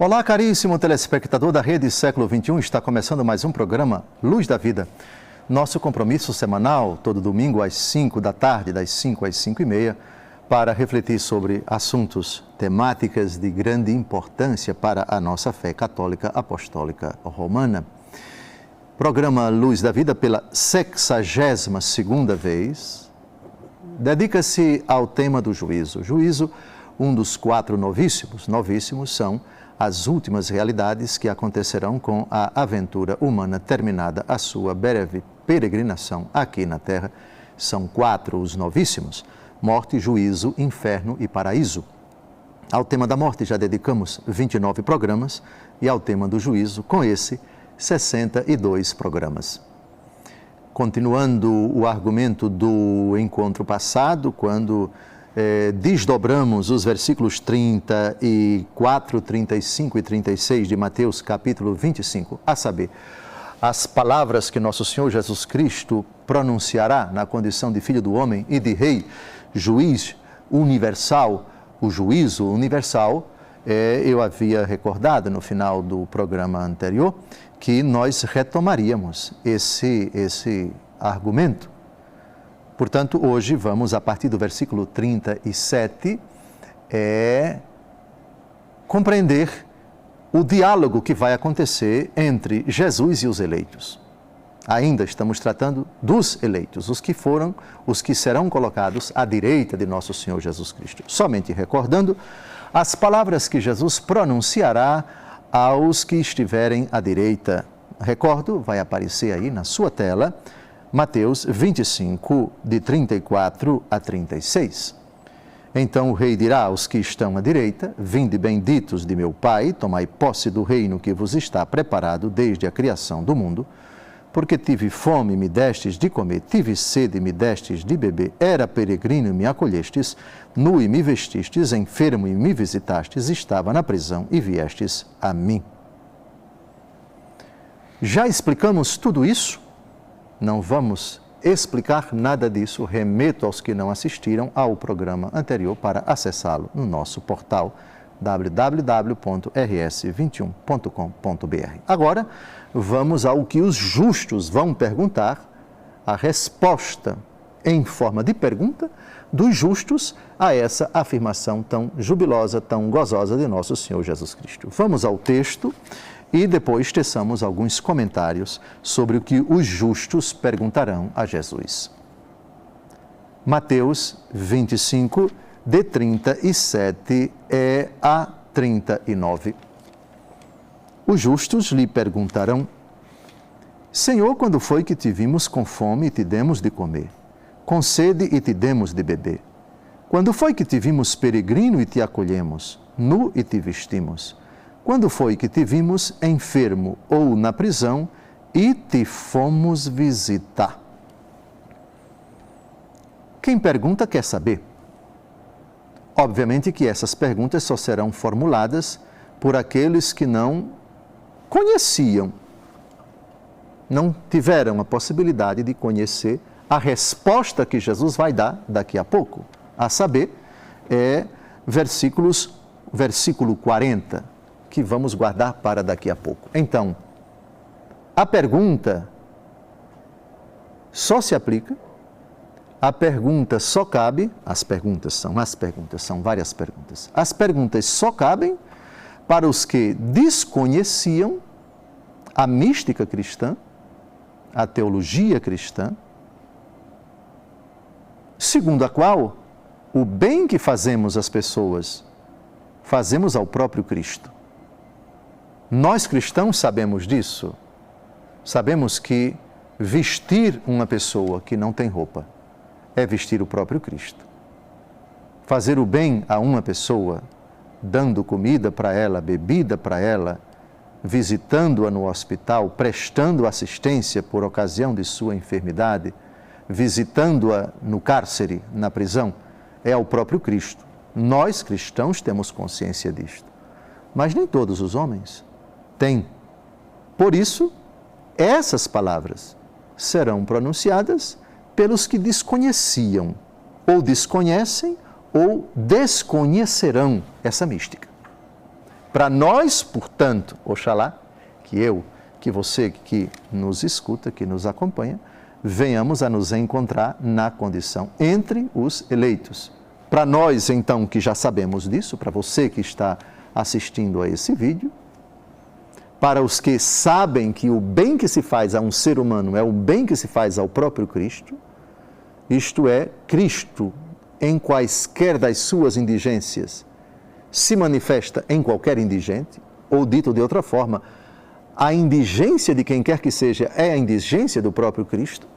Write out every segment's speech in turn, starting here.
Olá, caríssimo telespectador da Rede Século XXI, está começando mais um programa Luz da Vida. Nosso compromisso semanal, todo domingo às 5 da tarde, das 5 às 5h30, para refletir sobre assuntos, temáticas de grande importância para a nossa fé católica apostólica romana. Programa Luz da Vida, pela 62ª vez, dedica-se ao tema do juízo. Juízo, um dos 4 novíssimos. Novíssimos são as últimas realidades que acontecerão com a aventura humana terminada a sua breve peregrinação aqui na Terra. São 4 os novíssimos: morte, juízo, inferno e paraíso. Ao tema da morte já dedicamos 29 programas e ao tema do juízo, com esse, 62 programas. Continuando o argumento do encontro passado, quando desdobramos os versículos 34, 35 e 36 de Mateus capítulo 25, a saber, as palavras que nosso Senhor Jesus Cristo pronunciará na condição de Filho do Homem e de Rei, Juiz universal. O juízo universal, eu havia recordado no final do programa anterior, que nós retomaríamos esse argumento. Portanto, hoje vamos, a partir do versículo 37, compreender o diálogo que vai acontecer entre Jesus e os eleitos. Ainda estamos tratando dos eleitos, os que serão colocados à direita de nosso Senhor Jesus Cristo. Somente recordando as palavras que Jesus pronunciará aos que estiverem à direita. Recordo, vai aparecer aí na sua tela, Mateus 25, de 34 a 36. Então o rei dirá aos que estão à direita: vinde benditos de meu Pai, tomai posse do reino que vos está preparado desde a criação do mundo, porque tive fome e me destes de comer, tive sede e me destes de beber, era peregrino e me acolhestes, nu e me vestistes, enfermo e me visitastes, estava na prisão e viestes a mim. Já explicamos tudo isso? Não vamos explicar nada disso. Remeto aos que não assistiram ao programa anterior para acessá-lo no nosso portal www.rs21.com.br. Agora, vamos ao que os justos vão perguntar, a resposta em forma de pergunta dos justos a essa afirmação tão jubilosa, tão gozosa de nosso Senhor Jesus Cristo. Vamos ao texto e depois teçamos alguns comentários sobre o que os justos perguntarão a Jesus. Mateus 25, de 37 a 39. Os justos lhe perguntarão: Senhor, quando foi que te vimos com fome e te demos de comer, com sede e te demos de beber? Quando foi que te vimos peregrino e te acolhemos, nu e te vestimos? Quando foi que te vimos enfermo ou na prisão e te fomos visitar? Quem pergunta quer saber. Obviamente que essas perguntas só serão formuladas por aqueles que não conheciam, não tiveram a possibilidade de conhecer a resposta que Jesus vai dar daqui a pouco. A saber, versículo 40, que vamos guardar para daqui a pouco. Então, a pergunta só se aplica, a pergunta só cabe, são várias perguntas. As perguntas só cabem para os que desconheciam a mística cristã, a teologia cristã, segundo a qual o bem que fazemos às pessoas, fazemos ao próprio Cristo. Nós cristãos sabemos disso. Sabemos que vestir uma pessoa que não tem roupa é vestir o próprio Cristo. Fazer o bem a uma pessoa, dando comida para ela, bebida para ela, visitando-a no hospital, prestando assistência por ocasião de sua enfermidade, visitando-a no cárcere, na prisão, é ao próprio Cristo. Nós cristãos temos consciência disto, mas nem todos os homens têm. Por isso, essas palavras serão pronunciadas pelos que desconheciam, ou desconhecem, ou desconhecerão essa mística. Para nós, portanto, oxalá, que eu, que você que nos escuta, que nos acompanha, venhamos a nos encontrar na condição entre os eleitos. Para nós, então, que já sabemos disso, para você que está assistindo a esse vídeo, para os que sabem que o bem que se faz a um ser humano é o bem que se faz ao próprio Cristo, isto é, Cristo, em quaisquer das suas indigências, se manifesta em qualquer indigente, ou dito de outra forma, a indigência de quem quer que seja é a indigência do próprio Cristo.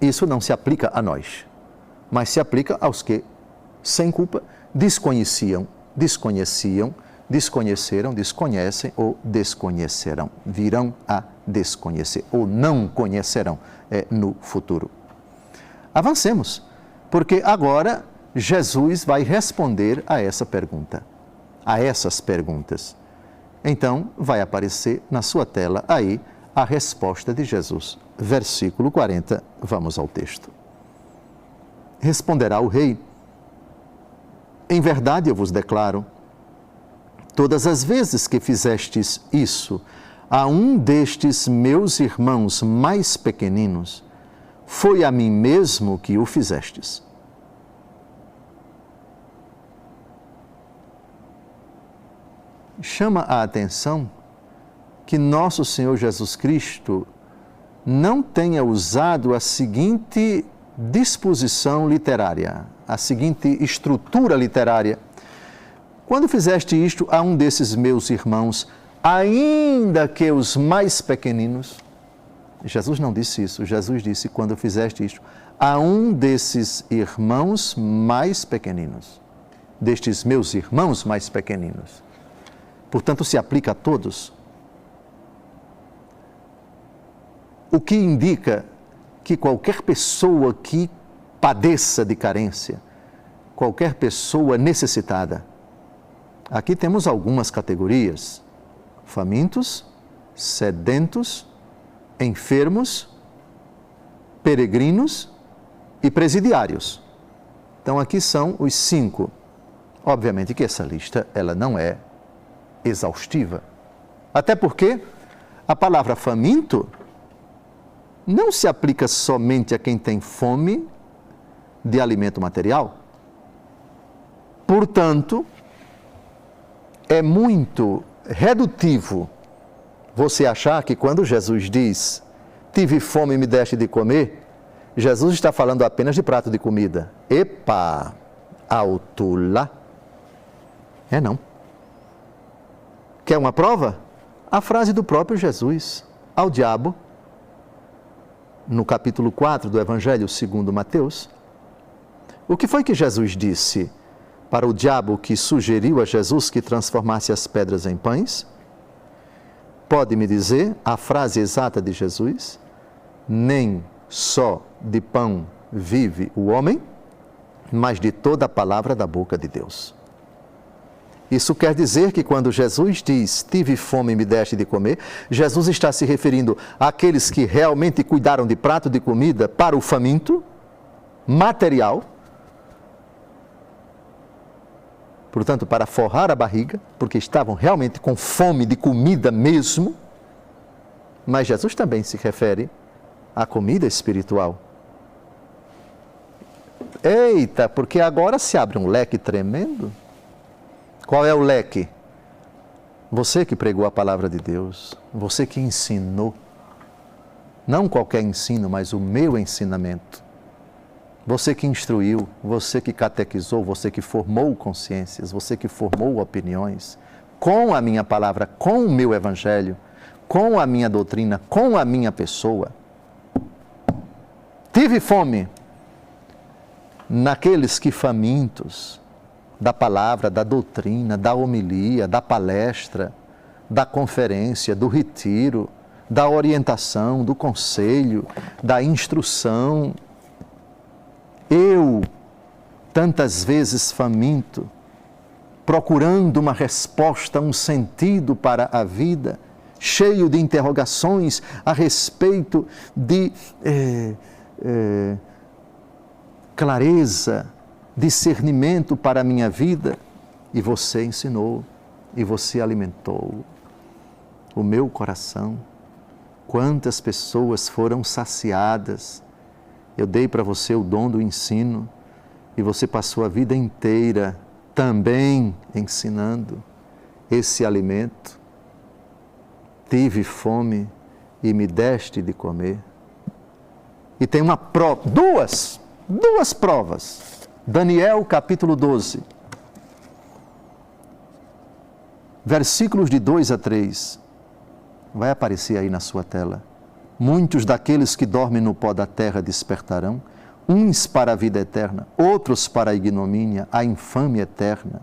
Isso não se aplica a nós, mas se aplica aos que, sem culpa, desconheceram, desconhecem ou desconhecerão. Virão a desconhecer ou não conhecerão no futuro. Avancemos, porque agora Jesus vai responder a essa pergunta, a essas perguntas. Então, vai aparecer na sua tela aí a resposta de Jesus. Versículo 40, vamos ao texto. Responderá o rei: em verdade eu vos declaro, todas as vezes que fizestes isso a um destes meus irmãos mais pequeninos, foi a mim mesmo que o fizestes. Chama a atenção que nosso Senhor Jesus Cristo não tenha usado a seguinte disposição literária, a seguinte estrutura literária. Quando fizeste isto a um desses meus irmãos, ainda que os mais pequeninos, Jesus não disse isso, Jesus disse, quando fizeste isto a um desses irmãos mais pequeninos, destes meus irmãos mais pequeninos. Portanto, se aplica a todos. O que indica que qualquer pessoa que padeça de carência, qualquer pessoa necessitada, aqui temos algumas categorias: famintos, sedentos, enfermos, peregrinos e presidiários. Então, aqui são os 5. Obviamente que essa lista ela não é exaustiva. Até porque a palavra faminto não se aplica somente a quem tem fome de alimento material. Portanto, é muito redutivo você achar que quando Jesus diz, tive fome e me deste de comer, Jesus está falando apenas de prato de comida. Epa, autula. Não. Quer uma prova? A frase do próprio Jesus ao diabo, no capítulo 4 do Evangelho segundo Mateus. O que foi que Jesus disse para o diabo que sugeriu a Jesus que transformasse as pedras em pães? Pode me dizer a frase exata de Jesus? Nem só de pão vive o homem, mas de toda a palavra da boca de Deus. Isso quer dizer que quando Jesus diz, tive fome e me deste de comer, Jesus está se referindo àqueles que realmente cuidaram de prato de comida para o faminto, material, portanto, para forrar a barriga, porque estavam realmente com fome de comida mesmo, mas Jesus também se refere à comida espiritual. Eita, porque agora se abre um leque tremendo. Qual é o leque? Você que pregou a palavra de Deus, você que ensinou, não qualquer ensino, mas o meu ensinamento. Você que instruiu, você que catequizou, você que formou consciências, você que formou opiniões, com a minha palavra, com o meu evangelho, com a minha doutrina, com a minha pessoa. Tive fome naqueles que famintos, da palavra, da doutrina, da homilia, da palestra, da conferência, do retiro, da orientação, do conselho, da instrução. Eu, tantas vezes faminto, procurando uma resposta, um sentido para a vida, cheio de interrogações a respeito de clareza, discernimento para a minha vida, e você ensinou, e você alimentou o meu coração. Quantas pessoas foram saciadas. Eu dei para você o dom do ensino e você passou a vida inteira também ensinando esse alimento. Tive fome e me deste de comer. E tem uma prova, duas provas. Daniel capítulo 12, versículos de 2 a 3. Vai aparecer aí na sua tela. Muitos daqueles que dormem no pó da terra despertarão, uns para a vida eterna, outros para a ignomínia, a infâmia eterna.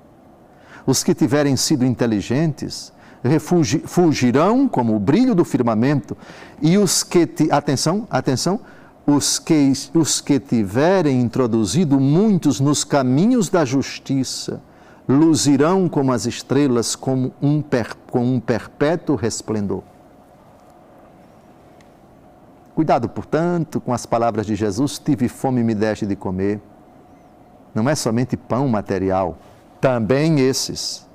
Os que tiverem sido inteligentes fugirão como o brilho do firmamento, e os que, atenção, os que tiverem introduzido muitos nos caminhos da justiça, luzirão como as estrelas, com um perpétuo resplendor. Cuidado, portanto, com as palavras de Jesus: tive fome e me deste de comer. Não é somente pão material, também esses.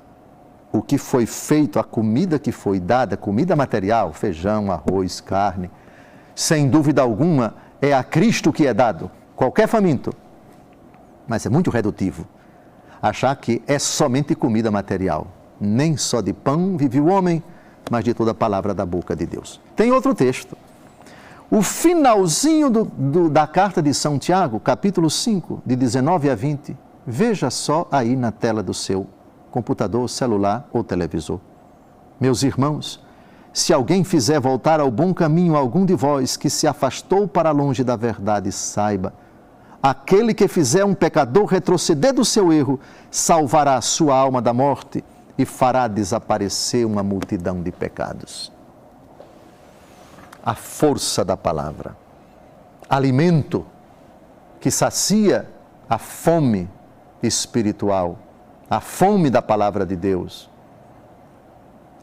O que foi feito, a comida que foi dada, comida material, feijão, arroz, carne, sem dúvida alguma, é a Cristo que é dado, qualquer faminto. Mas é muito redutivo achar que é somente comida material. Nem só de pão vive o homem, mas de toda a palavra da boca de Deus. Tem outro texto. O finalzinho da carta de São Tiago, capítulo 5, de 19 a 20. Veja só aí na tela do seu computador, celular ou televisor. Meus irmãos, se alguém fizer voltar ao bom caminho algum de vós que se afastou para longe da verdade, saiba, aquele que fizer um pecador retroceder do seu erro, salvará a sua alma da morte e fará desaparecer uma multidão de pecados. A força da palavra, alimento que sacia a fome espiritual, a fome da palavra de Deus.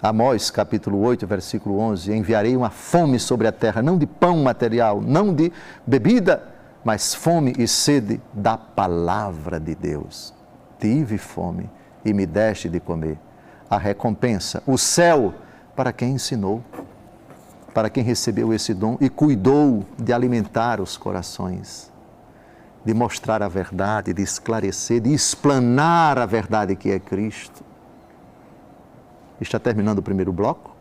Amós, capítulo 8, versículo 11, enviarei uma fome sobre a terra, não de pão material, não de bebida, mas fome e sede da palavra de Deus. Tive fome e me deste de comer. A recompensa, o céu, para quem ensinou, para quem recebeu esse dom e cuidou de alimentar os corações, de mostrar a verdade, de esclarecer, de explanar a verdade que é Cristo. Está terminando o primeiro bloco?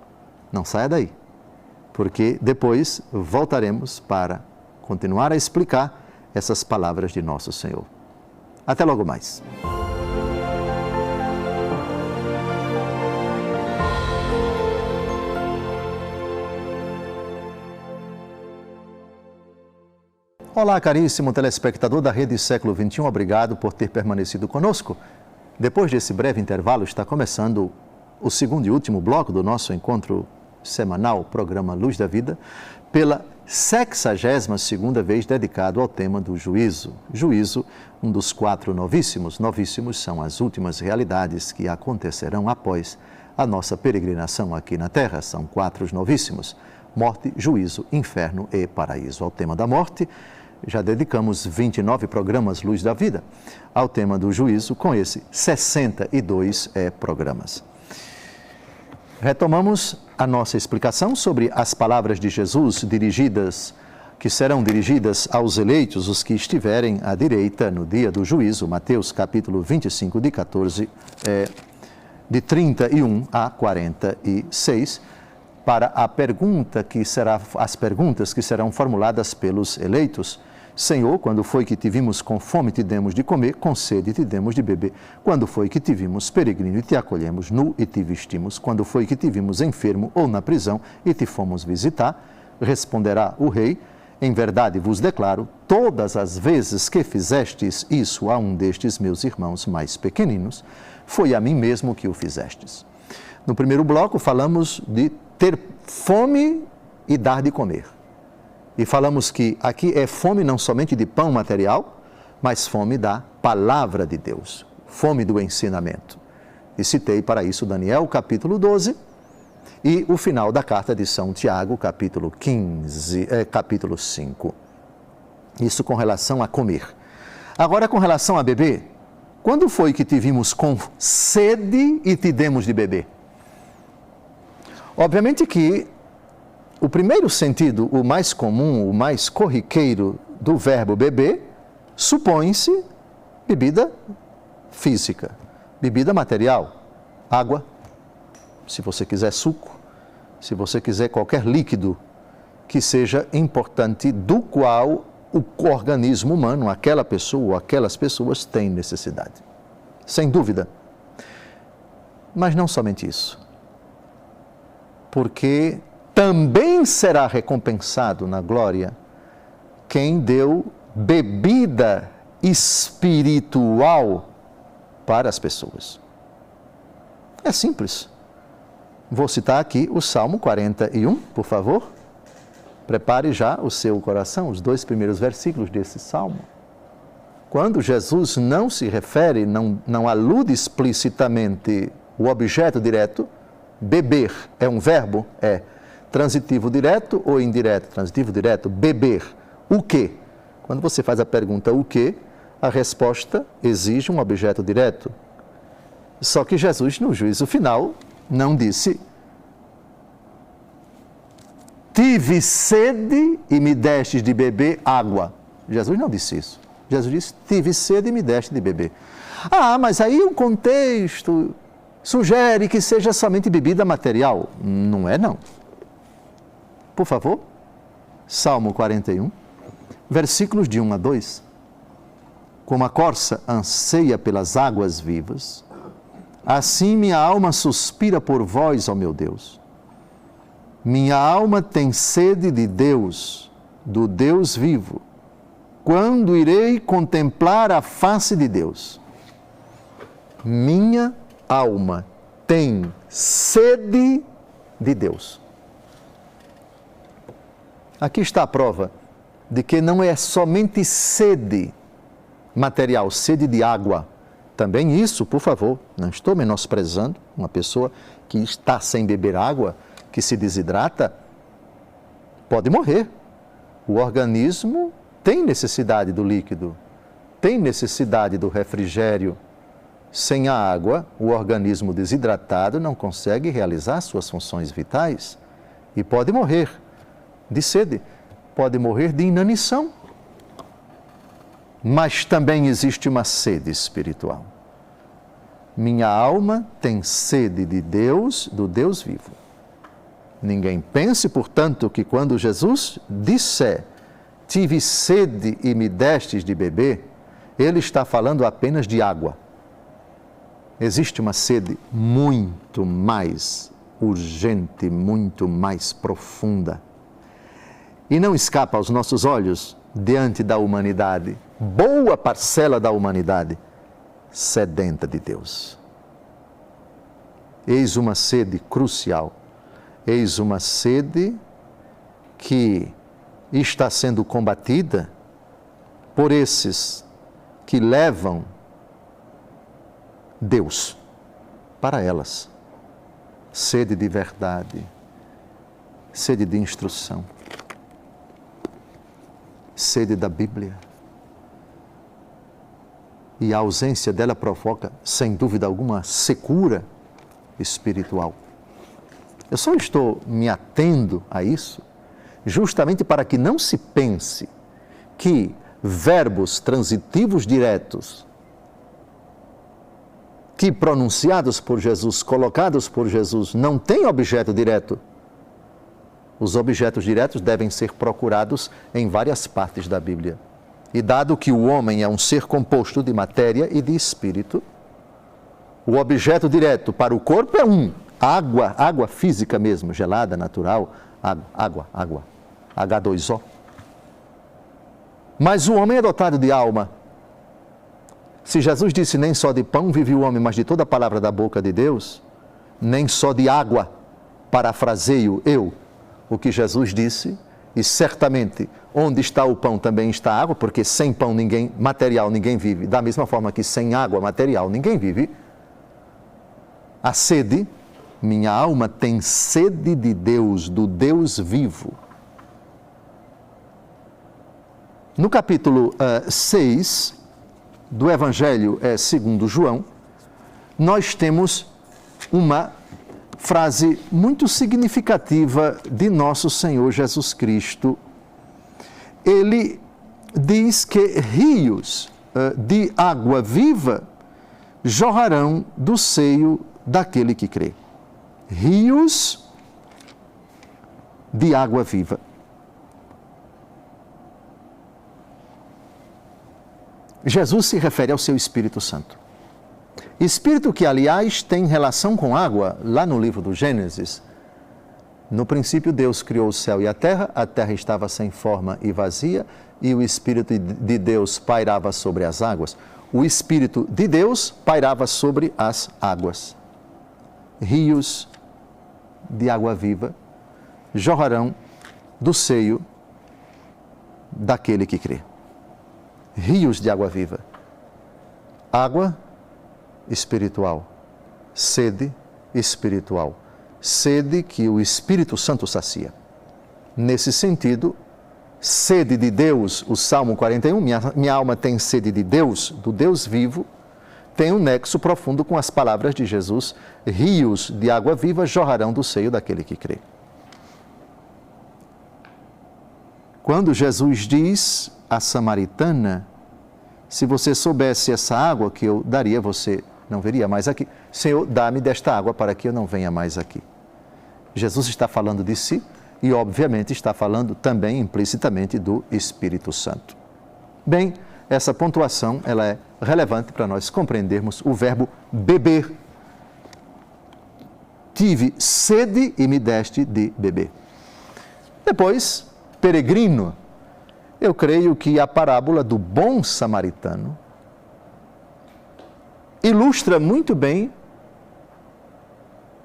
Não saia daí, porque depois voltaremos para continuar a explicar essas palavras de nosso Senhor. Até logo mais. Olá, caríssimo telespectador da Rede Século XXI, obrigado por ter permanecido conosco. Depois desse breve intervalo, está começando o segundo e último bloco do nosso encontro semanal, programa Luz da Vida, pela 62ª vez dedicado ao tema do juízo. Juízo, um dos 4 novíssimos. Novíssimos são as últimas realidades que acontecerão após a nossa peregrinação aqui na Terra. São 4 novíssimos: morte, juízo, inferno e paraíso. Ao tema da morte, já dedicamos 29 programas Luz da Vida. Ao tema do juízo, com esse 62 programas. Retomamos a nossa explicação sobre as palavras de Jesus que serão dirigidas aos eleitos, os que estiverem à direita no dia do juízo. Mateus capítulo 25, de 31 a 46, para as perguntas que serão formuladas pelos eleitos. Senhor, quando foi que te vimos com fome, te demos de comer, com sede, te demos de beber? Quando foi que te vimos peregrino e te acolhemos, nu e te vestimos? Quando foi que te vimos enfermo ou na prisão e te fomos visitar? Responderá o rei: em verdade vos declaro, todas as vezes que fizestes isso a um destes meus irmãos mais pequeninos, foi a mim mesmo que o fizestes. No primeiro bloco falamos de ter fome e dar de comer. E falamos que aqui é fome não somente de pão material, mas fome da palavra de Deus, fome do ensinamento. E citei para isso Daniel, capítulo 12, e o final da carta de São Tiago, capítulo 5. Isso com relação a comer. Agora, com relação a beber, quando foi que te vimos com sede e te demos de beber? Obviamente que o primeiro sentido, o mais comum, o mais corriqueiro do verbo beber, supõe-se bebida física, bebida material, água, se você quiser suco, se você quiser qualquer líquido que seja importante, do qual o organismo humano, aquela pessoa ou aquelas pessoas têm necessidade. Sem dúvida. Mas não somente isso. Porque também será recompensado na glória quem deu bebida espiritual para as pessoas. É simples. Vou citar aqui o Salmo 41, por favor. Prepare já o seu coração, os 2 primeiros versículos desse Salmo. Quando Jesus não se refere, não alude explicitamente o objeto direto, beber é um verbo, é transitivo direto ou indireto? Transitivo direto, beber. O quê? Quando você faz a pergunta o quê, a resposta exige um objeto direto. Só que Jesus, no juízo final, não disse: tive sede e me destes de beber água. Jesus não disse isso. Jesus disse: tive sede e me deste de beber. Ah, mas aí o contexto sugere que seja somente bebida material. Não é, não. Por favor, Salmo 41, versículos de 1 a 2. Como a corça anseia pelas águas vivas, assim minha alma suspira por vós, ó meu Deus. Minha alma tem sede de Deus, do Deus vivo. Quando irei contemplar a face de Deus? Minha alma tem sede de Deus. Aqui está a prova de que não é somente sede material, sede de água. Também isso, por favor, não estou menosprezando uma pessoa que está sem beber água, que se desidrata, pode morrer. O organismo tem necessidade do líquido, tem necessidade do refrigério. Sem a água, o organismo desidratado não consegue realizar suas funções vitais e pode morrer de sede, pode morrer de inanição. Mas também existe uma sede espiritual. Minha alma tem sede de Deus, do Deus vivo. Ninguém pense, portanto, que quando Jesus disser, tive sede e me destes de beber, ele está falando apenas de água. Existe uma sede muito mais urgente, muito mais profunda. E não escapa aos nossos olhos, diante da humanidade, boa parcela da humanidade, sedenta de Deus. Eis uma sede crucial. Eis uma sede que está sendo combatida por esses que levam Deus para elas. Sede de verdade, sede de instrução, sede da Bíblia. E a ausência dela provoca, sem dúvida alguma, secura espiritual. Eu só estou me atendo a isso justamente para que não se pense que verbos transitivos diretos que pronunciados por Jesus, colocados por Jesus, não têm objeto direto. Os objetos diretos devem ser procurados em várias partes da Bíblia. E dado que o homem é um ser composto de matéria e de espírito, o objeto direto para o corpo é água, água física mesmo, gelada, natural, água, H2O. Mas o homem é dotado de alma. Se Jesus disse, nem só de pão vive o homem, mas de toda a palavra da boca de Deus, nem só de água, parafraseio eu, o que Jesus disse, e certamente onde está o pão também está a água, porque sem pão material ninguém vive, da mesma forma que sem água material ninguém vive. A sede, minha alma tem sede de Deus, do Deus vivo. No capítulo 6 do Evangelho segundo João, nós temos uma frase muito significativa de nosso Senhor Jesus Cristo. Ele diz que rios de água viva jorrarão do seio daquele que crê. Rios de água viva. Jesus se refere ao seu Espírito Santo. Espírito que, aliás, tem relação com água, lá no livro do Gênesis. No princípio, Deus criou o céu e a terra estava sem forma e vazia, e o Espírito de Deus pairava sobre as águas. O Espírito de Deus pairava sobre as águas. Rios de água viva jorrarão do seio daquele que crê. Rios de água viva. Água espiritual. Sede espiritual. Sede que o Espírito Santo sacia. Nesse sentido, sede de Deus, o Salmo 41, minha alma tem sede de Deus, do Deus vivo, tem um nexo profundo com as palavras de Jesus: rios de água viva jorrarão do seio daquele que crê. Quando Jesus diz à samaritana: se você soubesse essa água que eu daria, você não viria mais aqui. Senhor, dá-me desta água para que eu não venha mais aqui. Jesus está falando de si e, obviamente, está falando também implicitamente do Espírito Santo. Bem, essa pontuação ela é relevante para nós compreendermos o verbo beber. Tive sede e me deste de beber. Depois, peregrino. Eu creio que a parábola do bom samaritano ilustra muito bem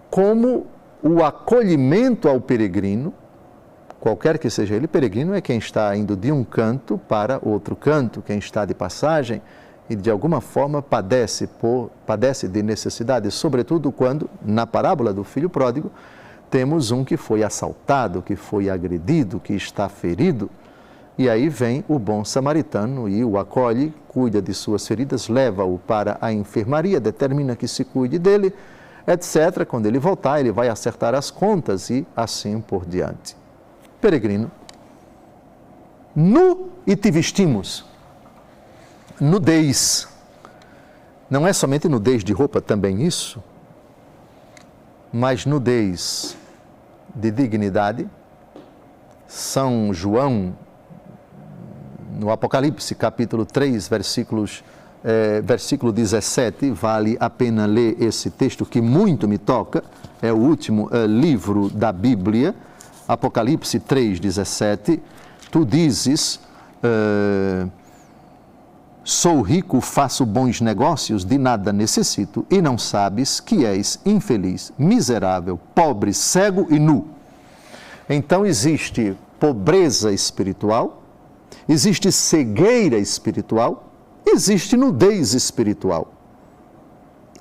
como o acolhimento ao peregrino, qualquer que seja ele, peregrino é quem está indo de um canto para outro canto, quem está de passagem e de alguma forma padece de necessidade, sobretudo quando, na parábola do filho pródigo, temos um que foi assaltado, que foi agredido, que está ferido. E aí vem o bom samaritano e o acolhe, cuida de suas feridas, leva-o para a enfermaria, determina que se cuide dele, etc. Quando ele voltar, ele vai acertar as contas e assim por diante. Peregrino. Nu e te vestimos. Nudez. Não é somente nudez de roupa, também isso, mas nudez de dignidade. São João, no Apocalipse, capítulo 3, versículo 17, vale a pena ler esse texto que muito me toca, é o último livro da Bíblia, Apocalipse 3, 17, tu dizes, sou rico, faço bons negócios, de nada necessito, e não sabes que és infeliz, miserável, pobre, cego e nu. Então existe pobreza espiritual, existe cegueira espiritual, existe nudez espiritual.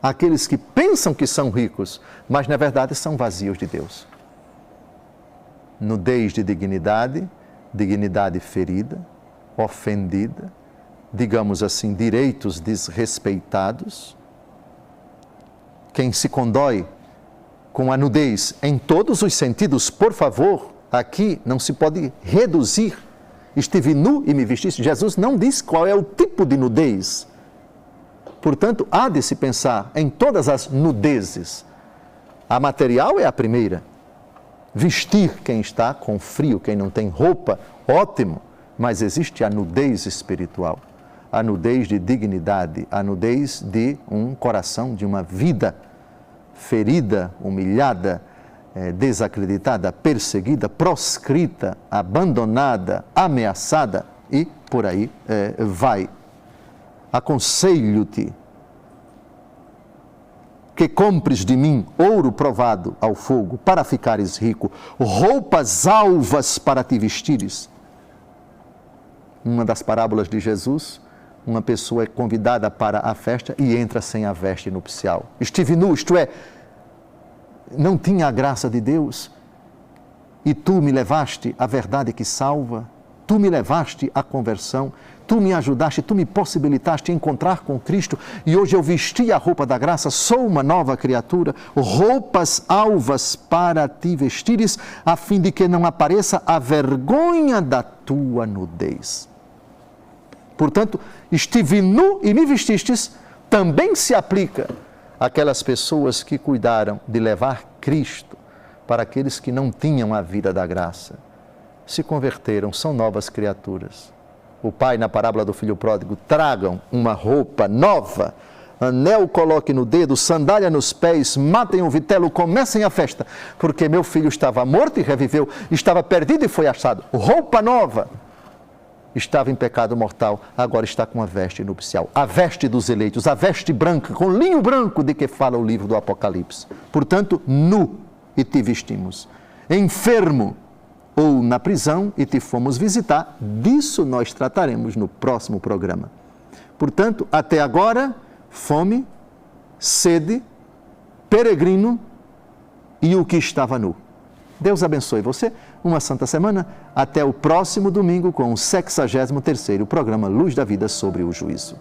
Aqueles que pensam que são ricos, mas na verdade são vazios de Deus. Nudez de dignidade, dignidade ferida, ofendida, digamos assim, direitos desrespeitados. Quem se condói com a nudez em todos os sentidos, por favor, aqui não se pode reduzir. Estive nu e me vestiste. Jesus não diz qual é o tipo de nudez. Portanto, há de se pensar em todas as nudezes. A material é a primeira. Vestir quem está com frio, quem não tem roupa, ótimo. Mas existe a nudez espiritual, a nudez de dignidade, a nudez de um coração, de uma vida ferida, humilhada, desacreditada, perseguida, proscrita, abandonada, ameaçada e por aí vai. Aconselho-te que compres de mim ouro provado ao fogo para ficares rico, roupas alvas para te vestires. Uma das parábolas de Jesus, uma pessoa é convidada para a festa e entra sem a veste nupcial. Estive nu, isto é, não tinha a graça de Deus, e tu me levaste a verdade que salva. Tu me levaste à conversão, Tu me ajudaste, Tu me possibilitaste encontrar com Cristo e hoje eu vesti a roupa da graça, sou uma nova criatura, roupas alvas para Ti vestires, a fim de que não apareça a vergonha da Tua nudez. Portanto, estive nu e me vestistes, também se aplica àquelas pessoas que cuidaram de levar Cristo para aqueles que não tinham a vida da graça. Se converteram, são novas criaturas. O pai, na parábola do filho pródigo, tragam uma roupa nova, anel coloque no dedo, sandália nos pés, matem um vitelo, comecem a festa, porque meu filho estava morto e reviveu, estava perdido e foi achado. Roupa nova. Estava em pecado mortal, agora está com a veste nupcial, a veste dos eleitos, a veste branca, com linho branco de que fala o livro do Apocalipse. Portanto, nu e te vestimos, enfermo ou na prisão e te fomos visitar, disso nós trataremos no próximo programa. Portanto, até agora, fome, sede, peregrino e o que estava nu. Deus abençoe você, uma santa semana, até o próximo domingo com o 63º programa Luz da Vida sobre o Juízo.